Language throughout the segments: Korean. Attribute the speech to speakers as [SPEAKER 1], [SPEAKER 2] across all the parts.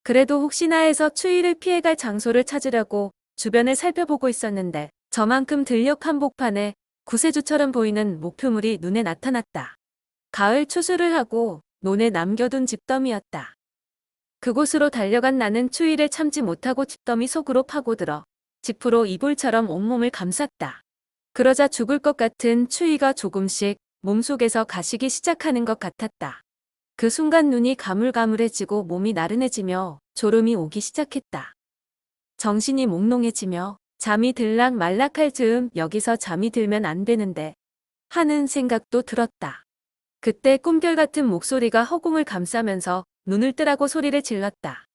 [SPEAKER 1] 그래도 혹시나 해서 추위를 피해갈 장소를 찾으려고 주변을 살펴보고 있었는데 저만큼 들녘 한복판에 구세주처럼 보이는 목표물이 눈에 나타났다. 가을 추수를 하고 논에 남겨둔 집더미였다. 그곳으로 달려간 나는 추위를 참지 못하고 집더미 속으로 파고들어 지프로 이불처럼 온몸을 감쌌다. 그러자 죽을 것 같은 추위가 조금씩 몸속에서 가시기 시작하는 것 같았다. 그 순간 눈이 가물가물해지고 몸이 나른해지며 졸음이 오기 시작했다. 정신이 몽롱해지며 잠이 들락 말락할 즈음 여기서 잠이 들면 안 되는데 하는 생각도 들었다. 그때 꿈결 같은 목소리가 허공을 감싸면서 눈을 뜨라고 소리를 질렀다.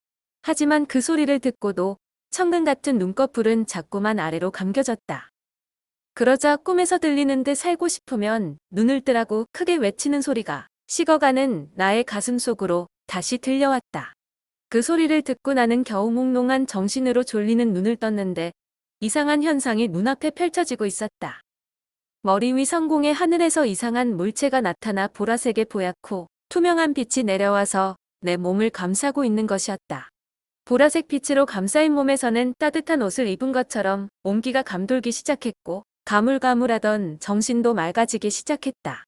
[SPEAKER 1] 하지만 그 소리를 듣고도 천근 같은 눈꺼풀은 자꾸만 아래로 감겨졌다. 그러자 꿈에서 들리는 듯 살고 싶으면 눈을 뜨라고 크게 외치는 소리가 식어가는 나의 가슴 속으로 다시 들려왔다. 그 소리를 듣고 나는 겨우 몽롱한 정신으로 졸리는 눈을 떴는데 이상한 현상이 눈앞에 펼쳐지고 있었다. 머리 위 성공의 하늘에서 이상한 물체가 나타나 보라색의 보얗고 투명한 빛이 내려와서 내 몸을 감싸고 있는 것이었다. 보라색 빛으로 감싸인 몸에서는 따뜻한 옷을 입은 것처럼 온기가 감돌기 시작했고 가물가물하던 정신도 맑아지기 시작했다.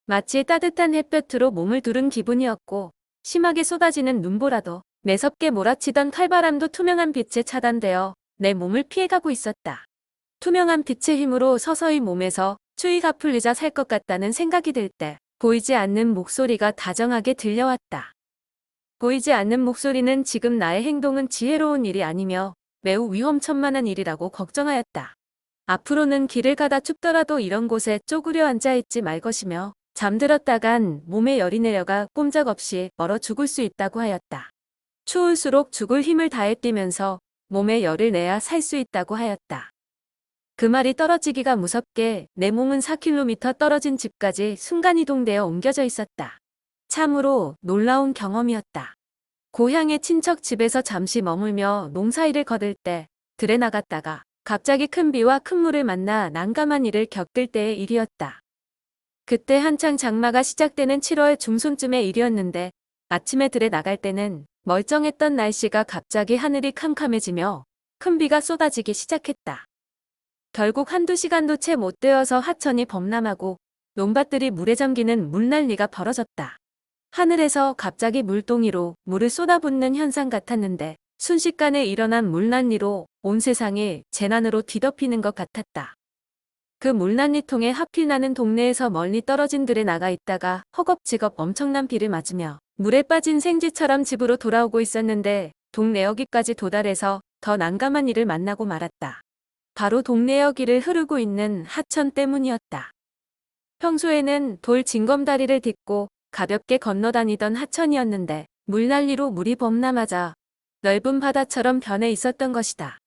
[SPEAKER 1] 마치 따뜻한 햇볕으로 몸을 두른 기분이었고 심하게 쏟아지는 눈보라도 매섭게 몰아치던 칼바람도 투명한 빛에 차단되어 내 몸을 피해가고 있었다. 투명한 빛의 힘으로 서서히 몸에서 추위가 풀리자 살 것 같다는 생각이 들 때 보이지 않는 목소리가 다정하게 들려왔다. 보이지 않는 목소리는 지금 나의 행동은 지혜로운 일이 아니며 매우 위험천만한 일이라고 걱정하였다. 앞으로는 길을 가다 춥더라도 이런 곳에 쪼그려 앉아있지 말 것이며 잠들었다간 몸에 열이 내려가 꼼짝없이 얼어 죽을 수 있다고 하였다. 추울수록 죽을 힘을 다해 뛰면서 몸에 열을 내야 살 수 있다고 하였다. 그 말이 떨어지기가 무섭게 내 몸은 4km 떨어진 집까지 순간이동되어 옮겨져 있었다. 참으로 놀라운 경험이었다. 고향의 친척 집에서 잠시 머물며 농사일을 거둘 때 들에 나갔다가 갑자기 큰 비와 큰 물을 만나 난감한 일을 겪을 때의 일이었다. 그때 한창 장마가 시작되는 7월 중순쯤의 일이었는데 아침에 들에 나갈 때는 멀쩡했던 날씨가 갑자기 하늘이 캄캄해지며 큰 비가 쏟아지기 시작했다. 결국 한두 시간도 채 못 되어서 하천이 범람하고 논밭들이 물에 잠기는 물난리가 벌어졌다. 하늘에서 갑자기 물동이로 물을 쏟아붓는 현상 같았는데 순식간에 일어난 물난리로 온 세상이 재난으로 뒤덮이는 것 같았다. 그 물난리통에 하필 나는 동네에서 멀리 떨어진 들에 나가 있다가 허겁지겁 엄청난 비를 맞으며 물에 빠진 생쥐처럼 집으로 돌아오고 있었는데 동네여기까지 도달해서 더 난감한 일을 만나고 말았다. 바로 동네여기를 흐르고 있는 하천 때문이었다. 평소에는 돌 징검다리를 딛고 가볍게 건너다니던 하천이었는데 물난리로 물이 범람하자 넓은 바다처럼 변해 있었던 것이다.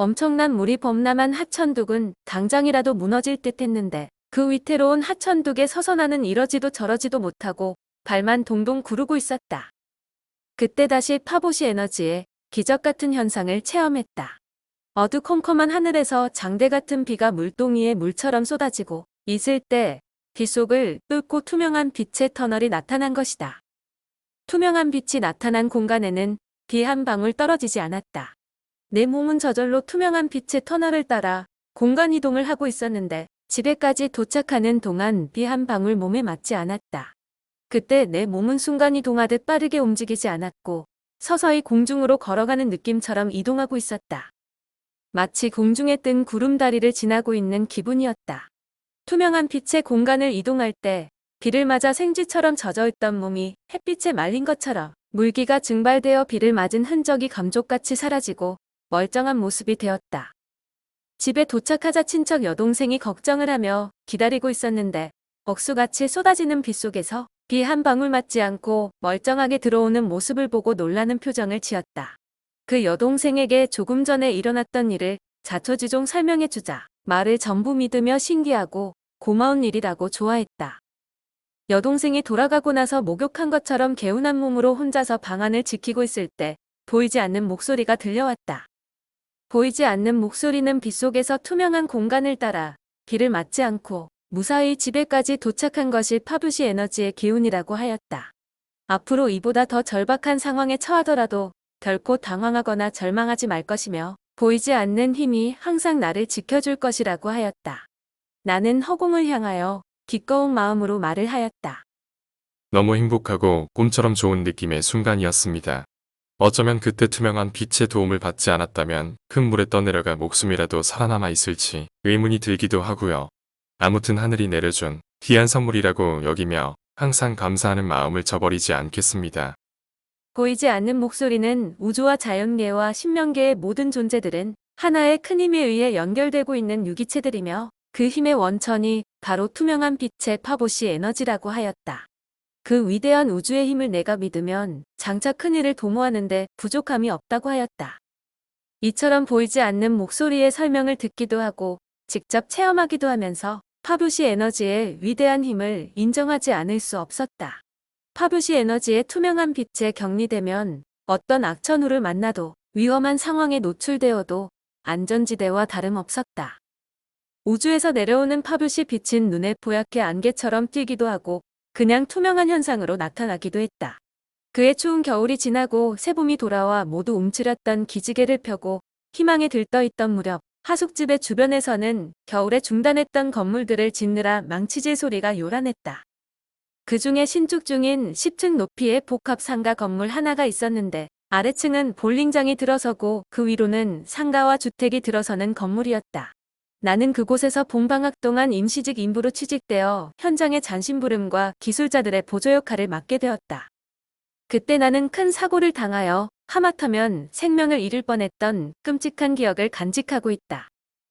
[SPEAKER 1] 엄청난 물이 범람한 하천둑은 당장이라도 무너질 듯 했는데 그 위태로운 하천둑에 서서 나는 이러지도 저러지도 못하고 발만 동동 구르고 있었다. 그때 다시 파보시 에너지의 기적 같은 현상을 체험했다. 어두컴컴한 하늘에서 장대 같은 비가 물동이에 물처럼 쏟아지고 있을 때 빗속을 뚫고 투명한 빛의 터널이 나타난 것이다. 투명한 빛이 나타난 공간에는 비 한 방울 떨어지지 않았다. 내 몸은 저절로 투명한 빛의 터널을 따라 공간 이동을 하고 있었는데 집에까지 도착하는 동안 비 한 방울 몸에 맞지 않았다. 그때 내 몸은 순간 이동하듯 빠르게 움직이지 않았고 서서히 공중으로 걸어가는 느낌처럼 이동하고 있었다. 마치 공중에 뜬 구름다리를 지나고 있는 기분이었다. 투명한 빛의 공간을 이동할 때 비를 맞아 생쥐처럼 젖어있던 몸이 햇빛에 말린 것처럼 물기가 증발되어 비를 맞은 흔적이 감쪽같이 사라지고 멀쩡한 모습이 되었다. 집에 도착하자 친척 여동생이 걱정을 하며 기다리고 있었는데 억수같이 쏟아지는 비 속에서 비 한 방울 맞지 않고 멀쩡하게 들어오는 모습을 보고 놀라는 표정을 지었다. 그 여동생에게 조금 전에 일어났던 일을 자초지종 설명해주자 말을 전부 믿으며 신기하고 고마운 일이라고 좋아했다. 여동생이 돌아가고 나서 목욕한 것처럼 개운한 몸으로 혼자서 방 안을 지키고 있을 때 보이지 않는 목소리가 들려왔다. 보이지 않는 목소리는 빗속에서 투명한 공간을 따라 비를 맞지 않고 무사히 집에까지 도착한 것이 파부시 에너지의 기운이라고 하였다. 앞으로 이보다 더 절박한 상황에 처하더라도 결코 당황하거나 절망하지 말 것이며 보이지 않는 힘이 항상 나를 지켜줄 것이라고 하였다. 나는 허공을 향하여 기꺼운 마음으로 말을 하였다.
[SPEAKER 2] 너무 행복하고 꿈처럼 좋은 느낌의 순간이었습니다. 어쩌면 그때 투명한 빛의 도움을 받지 않았다면 큰 물에 떠내려가 목숨이라도 살아남아 있을지 의문이 들기도 하고요. 아무튼 하늘이 내려준 귀한 선물이라고 여기며 항상 감사하는 마음을 저버리지 않겠습니다.
[SPEAKER 1] 보이지 않는 목소리는 우주와 자연계와 신명계의 모든 존재들은 하나의 큰 힘에 의해 연결되고 있는 유기체들이며 그 힘의 원천이 바로 투명한 빛의 파보시 에너지라고 하였다. 그 위대한 우주의 힘을 내가 믿으면 장차 큰 일을 도모하는데 부족함이 없다고 하였다. 이처럼 보이지 않는 목소리의 설명을 듣기도 하고 직접 체험하기도 하면서 파보시 에너지의 위대한 힘을 인정하지 않을 수 없었다. 파브시 에너지의 투명한 빛에 격리되면 어떤 악천후를 만나도 위험한 상황에 노출되어도 안전지대와 다름없었다. 우주에서 내려오는 파브시 빛은 눈에 보얗게 안개처럼 띄기도 하고 그냥 투명한 현상으로 나타나기도 했다. 그의 추운 겨울이 지나고 새봄이 돌아와 모두 움츠렸던 기지개를 펴고 희망에 들떠있던 무렵 하숙집의 주변에서는 겨울에 중단했던 건물들을 짓느라 망치질 소리가 요란했다. 그 중에 신축 중인 10층 높이의 복합 상가 건물 하나가 있었는데 아래층은 볼링장이 들어서고 그 위로는 상가와 주택이 들어서는 건물이었다. 나는 그곳에서 봄방학 동안 임시직 인부로 취직되어 현장의 잔심부름과 기술자들의 보조 역할을 맡게 되었다. 그때 나는 큰 사고를 당하여 하마터면 생명을 잃을 뻔했던 끔찍한 기억을 간직하고 있다.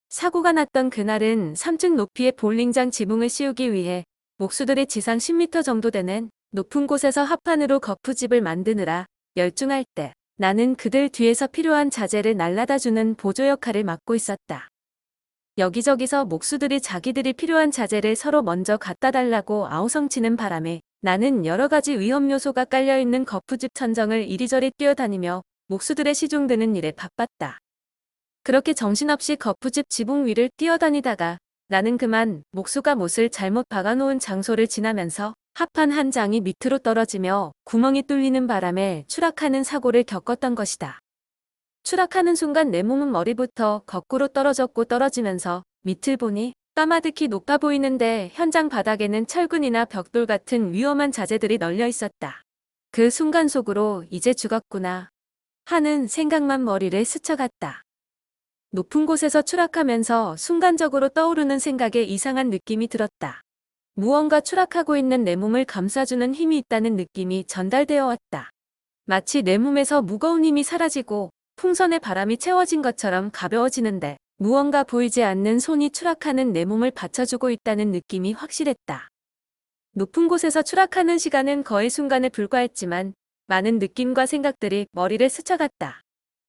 [SPEAKER 1] 사고가 났던 그날은 3층 높이의 볼링장 지붕을 씌우기 위해 목수들이 지상 10m 정도 되는 높은 곳에서 합판으로 거푸집을 만드느라 열중할 때 나는 그들 뒤에서 필요한 자재를 날라다주는 보조 역할을 맡고 있었다. 여기저기서 목수들이 자기들이 필요한 자재를 서로 먼저 갖다 달라고 아우성치는 바람에 나는 여러 가지 위험 요소가 깔려있는 거푸집 천정을 이리저리 뛰어다니며 목수들의 시중드는 일에 바빴다. 그렇게 정신없이 거푸집 지붕 위를 뛰어다니다가 나는 그만 목수가 못을 잘못 박아놓은 장소를 지나면서 합판 한 장이 밑으로 떨어지며 구멍이 뚫리는 바람에 추락하는 사고를 겪었던 것이다. 추락하는 순간 내 몸은 머리부터 거꾸로 떨어졌고 떨어지면서 밑을 보니 까마득히 높아 보이는데 현장 바닥에는 철근이나 벽돌 같은 위험한 자재들이 널려 있었다. 그 순간 속으로 이제 죽었구나 하는 생각만 머리를 스쳐갔다. 높은 곳에서 추락하면서 순간적으로 떠오르는 생각에 이상한 느낌이 들었다. 무언가 추락하고 있는 내 몸을 감싸주는 힘이 있다는 느낌이 전달되어 왔다. 마치 내 몸에서 무거운 힘이 사라지고 풍선에 바람이 채워진 것처럼 가벼워지는데 무언가 보이지 않는 손이 추락하는 내 몸을 받쳐주고 있다는 느낌이 확실했다. 높은 곳에서 추락하는 시간은 거의 순간에 불과했지만 많은 느낌과 생각들이 머리를 스쳐갔다.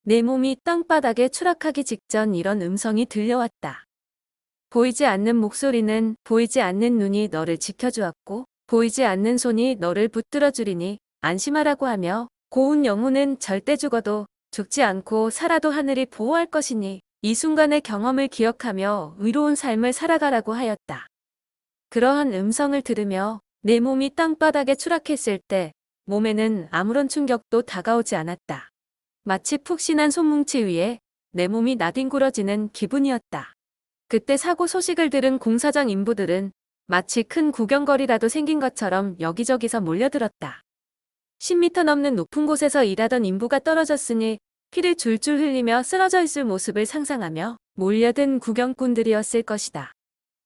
[SPEAKER 1] 내 몸이 땅바닥에 추락하기 직전 이런 음성이 들려왔다. 보이지 않는 목소리는 보이지 않는 눈이 너를 지켜주었고 보이지 않는 손이 너를 붙들어 주리니 안심하라고 하며 고운 영혼은 절대 죽어도 죽지 않고 살아도 하늘이 보호할 것이니 이 순간의 경험을 기억하며 의로운 삶을 살아가라고 하였다. 그러한 음성을 들으며 내 몸이 땅바닥에 추락했을 때 몸에는 아무런 충격도 다가오지 않았다. 마치 푹신한 손뭉치 위에 내 몸이 나뒹굴어지는 기분이었다. 그때 사고 소식을 들은 공사장 인부들은 마치 큰 구경거리라도 생긴 것처럼 여기저기서 몰려들었다. 10m 넘는 높은 곳에서 일하던 인부가 떨어졌으니 피를 줄줄 흘리며 쓰러져 있을 모습을 상상하며 몰려든 구경꾼들이었을 것이다.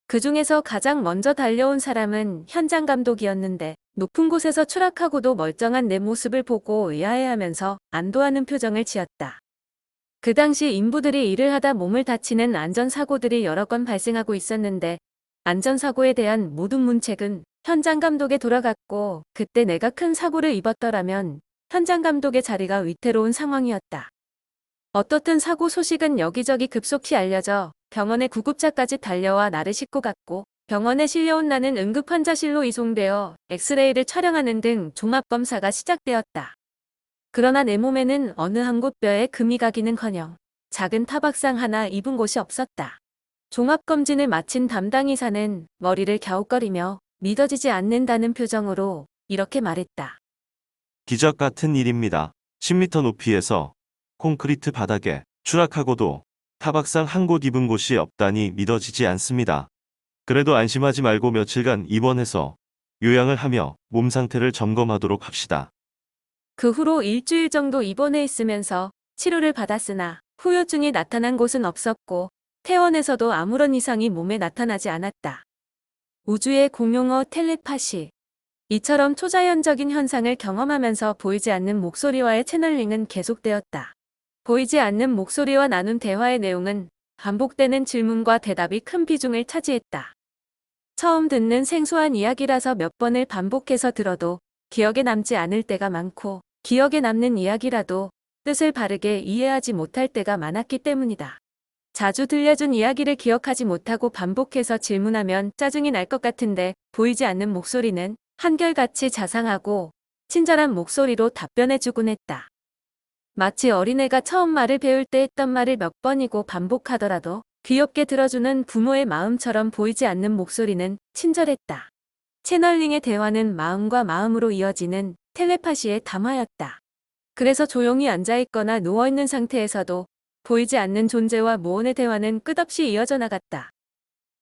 [SPEAKER 1] 그 중에서 가장 먼저 달려온 사람은 현장 감독이었는데 높은 곳에서 추락하고도 멀쩡한 내 모습을 보고 의아해하면서 안도하는 표정을 지었다. 그 당시 인부들이 일을 하다 몸을 다치는 안전사고들이 여러 건 발생하고 있었는데 안전사고에 대한 모든 문책은 현장 감독에 돌아갔고 그때 내가 큰 사고를 입었더라면 현장 감독의 자리가 위태로운 상황이었다. 어떻든 사고 소식은 여기저기 급속히 알려져 병원의 구급차까지 달려와 나를 싣고 갔고 병원에 실려온 나는 응급환자실로 이송되어 엑스레이를 촬영하는 등 종합검사가 시작되었다. 그러나 내 몸에는 어느 한 곳 뼈에 금이 가기는커녕 작은 타박상 하나 입은 곳이 없었다. 종합검진을 마친 담당 의사는 머리를 갸웃거리며 믿어지지 않는다는 표정으로 이렇게 말했다.
[SPEAKER 3] 기적 같은 일입니다. 10m 높이에서 콘크리트 바닥에 추락하고도 타박상 한 곳 입은 곳이 없다니 믿어지지 않습니다. 그래도 안심하지 말고 며칠간 입원해서 요양을 하며 몸 상태를 점검하도록 합시다.
[SPEAKER 1] 그 후로 일주일 정도 입원해 있으면서 치료를 받았으나 후유증이 나타난 곳은 없었고 퇴원에서도 아무런 이상이 몸에 나타나지 않았다. 우주의 공용어 텔레파시. 이처럼 초자연적인 현상을 경험하면서 보이지 않는 목소리와의 채널링은 계속되었다. 보이지 않는 목소리와 나눈 대화의 내용은 반복되는 질문과 대답이 큰 비중을 차지했다. 처음 듣는 생소한 이야기라서 몇 번을 반복해서 들어도 기억에 남지 않을 때가 많고 기억에 남는 이야기라도 뜻을 바르게 이해하지 못할 때가 많았기 때문이다. 자주 들려준 이야기를 기억하지 못하고 반복해서 질문하면 짜증이 날 것 같은데 보이지 않는 목소리는 한결같이 자상하고 친절한 목소리로 답변해주곤 했다. 마치 어린애가 처음 말을 배울 때 했던 말을 몇 번이고 반복하더라도 귀엽게 들어주는 부모의 마음처럼 보이지 않는 목소리는 친절했다. 채널링의 대화는 마음과 마음으로 이어지는 텔레파시의 담화였다. 그래서 조용히 앉아있거나 누워있는 상태에서도 보이지 않는 존재와 무언의 대화는 끝없이 이어져 나갔다.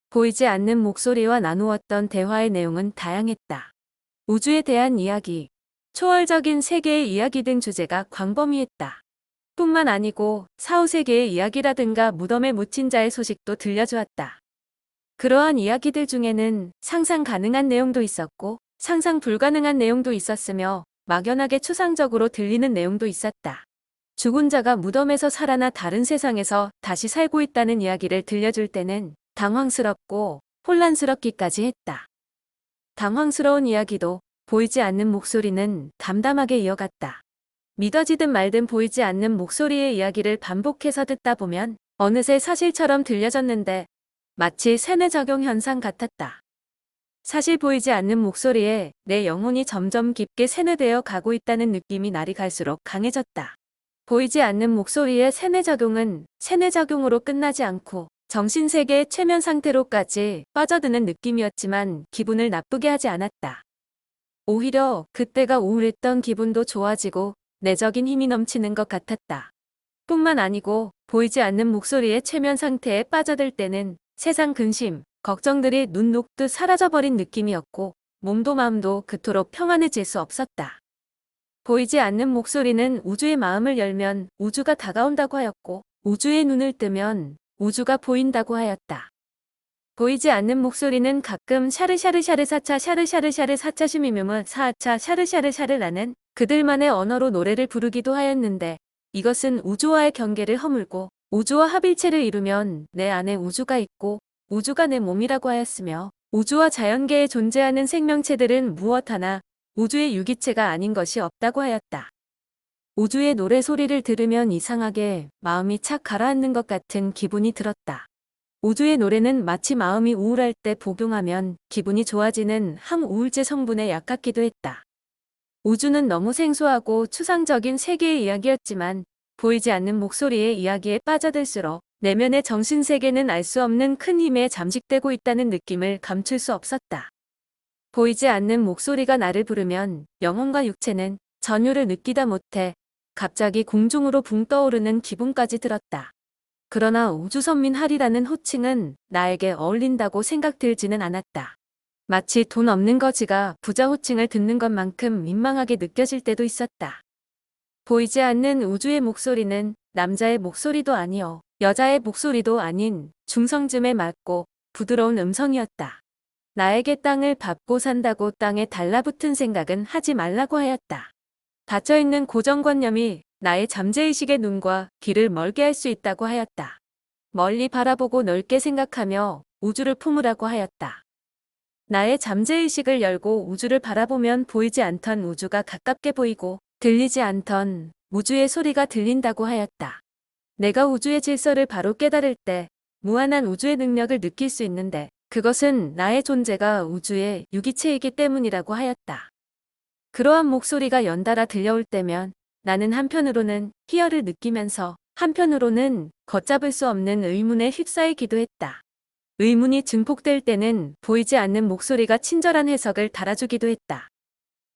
[SPEAKER 1] 보이지 않는 목소리와 나누었던 대화의 내용은 다양했다. 우주에 대한 이야기, 초월적인 세계의 이야기 등 주제가 광범위했다. 뿐만 아니고 사후세계의 이야기라든가 무덤에 묻힌 자의 소식도 들려주었다. 그러한 이야기들 중에는 상상 가능한 내용도 있었고 상상 불가능한 내용도 있었으며 막연하게 추상적으로 들리는 내용도 있었다. 죽은 자가 무덤에서 살아나 다른 세상에서 다시 살고 있다는 이야기를 들려줄 때는 당황스럽고 혼란스럽기까지 했다. 당황스러운 이야기도 보이지 않는 목소리는 담담하게 이어갔다. 믿어지든 말든 보이지 않는 목소리의 이야기를 반복해서 듣다 보면 어느새 사실처럼 들려졌는데 마치 세뇌작용 현상 같았다. 사실 보이지 않는 목소리에 내 영혼이 점점 깊게 세뇌되어 가고 있다는 느낌이 날이 갈수록 강해졌다. 보이지 않는 목소리의 세뇌작용은 세뇌작용으로 끝나지 않고 정신세계의 최면 상태로까지 빠져드는 느낌이었지만 기분을 나쁘게 하지 않았다. 오히려 그때가 우울했던 기분도 좋아지고 내적인 힘이 넘치는 것 같았다. 뿐만 아니고 보이지 않는 목소리의 최면 상태에 빠져들 때는 세상 근심, 걱정들이 눈 녹듯 사라져버린 느낌이었고 몸도 마음도 그토록 평안해질 수 없었다. 보이지 않는 목소리는 우주의 마음을 열면 우주가 다가온다고 하였고 우주의 눈을 뜨면 우주가 보인다고 하였다. 보이지 않는 목소리는 가끔 샤르샤르샤르 사차 샤르샤르샤르 사차 슈미뮤무 사차 샤르샤르샤르라는 그들만의 언어로 노래를 부르기도 하였는데 이것은 우주와의 경계를 허물고 우주와 합일체를 이루면 내 안에 우주가 있고 우주가 내 몸이라고 하였으며 우주와 자연계에 존재하는 생명체들은 무엇 하나 우주의 유기체가 아닌 것이 없다고 하였다. 우주의 노래 소리를 들으면 이상하게 마음이 착 가라앉는 것 같은 기분이 들었다. 우주의 노래는 마치 마음이 우울할 때 복용하면 기분이 좋아지는 항우울제 성분에 약같기도 했다. 우주는 너무 생소하고 추상적인 세계의 이야기였지만 보이지 않는 목소리의 이야기에 빠져들수록 내면의 정신세계는 알 수 없는 큰 힘에 잠식되고 있다는 느낌을 감출 수 없었다. 보이지 않는 목소리가 나를 부르면 영혼과 육체는 전율을 느끼다 못해 갑자기 공중으로 붕 떠오르는 기분까지 들었다. 그러나 우주선민하리라는 호칭은 나에게 어울린다고 생각들지는 않았다. 마치 돈 없는 거지가 부자 호칭을 듣는 것만큼 민망하게 느껴질 때도 있었다. 보이지 않는 우주의 목소리는 남자의 목소리도 아니요 여자의 목소리도 아닌 중성쯤에 맑고 부드러운 음성이었다. 나에게 땅을 밟고 산다고 땅에 달라붙은 생각은 하지 말라고 하였다. 닫혀있는 고정관념이 나의 잠재의식의 눈과 귀를 멀게 할 수 있다고 하였다. 멀리 바라보고 넓게 생각하며 우주를 품으라고 하였다. 나의 잠재의식을 열고 우주를 바라보면 보이지 않던 우주가 가깝게 보이고 들리지 않던 우주의 소리가 들린다고 하였다. 내가 우주의 질서를 바로 깨달을 때 무한한 우주의 능력을 느낄 수 있는데 그것은 나의 존재가 우주의 유기체이기 때문이라고 하였다. 그러한 목소리가 연달아 들려올 때면 나는 한편으로는 희열을 느끼면서 한편으로는 걷잡을 수 없는 의문에 휩싸이기도 했다. 의문이 증폭될 때는 보이지 않는 목소리가 친절한 해석을 달아주기도 했다.